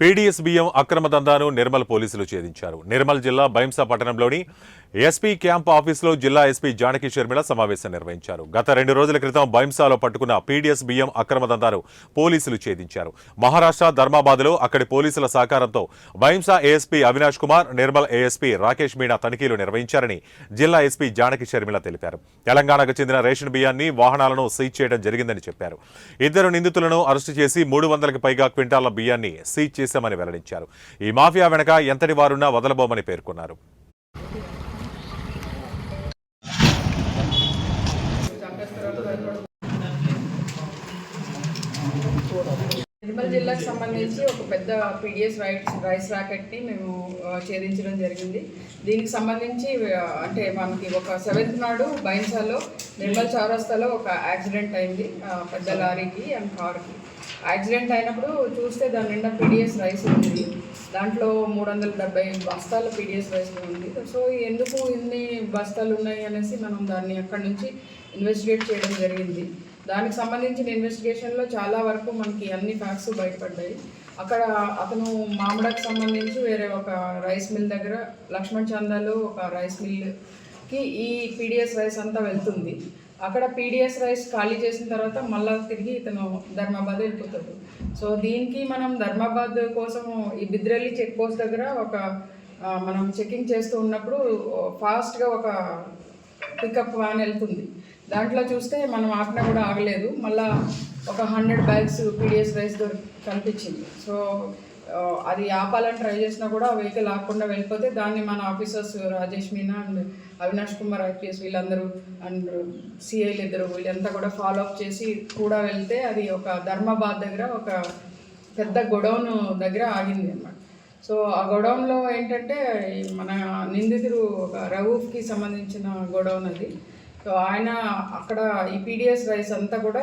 PDS బియ్యం అక్రమ దందాను నిర్మల్ పోలీసులు ఛేదించారు. నిర్మల్ జిల్లా బైంసా పట్టణంలోని ఎస్పీ క్యాంప్ ఆఫీసులో జిల్లా ఎస్పీ జానకి షర్మిల సమావేశం నిర్వహించారు. గత 2 రోజుల క్రితం బైంసాలో పట్టుకున్న పీడీఎస్ బియ్యం అక్రమ దందాను పోలీసులు ఛేదించారు. మహారాష్ట్ర ధర్మాబాద్లో అక్కడి పోలీసుల సహకారంతో బైంసా ఏఎస్పీ అవినాష్ కుమార్, నిర్మల్ ఏఎస్పీ రాకేష్ మీనా తనిఖీలు నిర్వహించారని జిల్లా ఎస్పీ జానకి షర్మిల తెలిపారు. తెలంగాణకు చెందిన రేషన్ బియ్యాన్ని, వాహనాలను సీజ్ చేయడం జరిగిందని చెప్పారు. 2 నిందితులను అరెస్టు చేసి 300కి పైగా క్వింటాల బియ్యాన్ని సీజ్ చేశామని వెల్లడించారు. ఈ మాఫియా వెనక ఎంతటి వారున్నా వదలబోమని పేర్కొన్నారు. నిర్మల్ జిల్లాకు సంబంధించి ఒక పెద్ద పీడిఎస్ రైస్ ర్యాకెట్ని మేము ఛేదించడం జరిగింది. దీనికి సంబంధించి అంటే మనకి ఒక 7th నాడు బైంసాలో నిర్మల్ చౌరస్తాలో ఒక యాక్సిడెంట్ అయింది. పెద్ద లారీకి అండ్ కార్కి యాక్సిడెంట్ అయినప్పుడు చూస్తే దాని నిండా పీడిఎస్ రైస్ ఉంది. దాంట్లో 370 బస్తాలు పీడిఎస్ రైస్ ఉంది. సో ఎందుకు ఇన్ని బస్తాలు ఉన్నాయి అనేసి మనం దాన్ని అక్కడి నుంచి ఇన్వెస్టిగేట్ చేయడం జరిగింది. దానికి సంబంధించిన ఇన్వెస్టిగేషన్లో చాలా వరకు మనకి అన్ని ఫ్యాక్ట్స్ బయటపడ్డాయి. అక్కడ అతను మామిడాకు సంబంధించి వేరే ఒక రైస్ మిల్ దగ్గర లక్ష్మణ్ చందాలో ఒక రైస్ మిల్కి ఈ పీడిఎస్ రైస్ అంతా వెళ్తుంది. అక్కడ పీడిఎస్ రైస్ ఖాళీ చేసిన తర్వాత మళ్ళీ తిరిగి ఇతను ధర్మాబాద్ వెళ్ళిపోతాడు. సో దీనికి మనం ధర్మాబాద్ కోసం ఈ బిద్రెల్లి చెక్ పోస్ట్ దగ్గర మనం చెకింగ్ చేస్తూ ఉన్నప్పుడు ఫాస్ట్గా ఒక పికప్ వ్యాన్ వెళ్తుంది. దాంట్లో చూస్తే మనం ఆపినా కూడా ఆగలేదు. మళ్ళీ ఒక 100 బ్యాగ్స్ పీడిఎస్ రైస్ కనిపించింది. సో అది ఆపాలని ట్రై చేసినా కూడా వెహికల్ ఆపకుండా వెళ్ళిపోతే దాన్ని మన officers Rajesh Meena and Avinash Kumar IPS వీళ్ళందరూ అండ్ సిఐలు ఇద్దరు వీళ్ళంతా కూడా ఫాలో అప్ చేసి కూడా వెళ్తే అది ఒక ధర్మాబాద్ దగ్గర ఒక పెద్ద గొడౌన్ దగ్గర ఆగింది అన్నమాట. సో ఆ గొడౌన్లో ఏంటంటే మన నిందితుడు ఒక రవూఫ్కి సంబంధించిన గొడౌన్ అది. సో ఆయన అక్కడ ఈ పీడిఎస్ రైస్ అంతా కూడా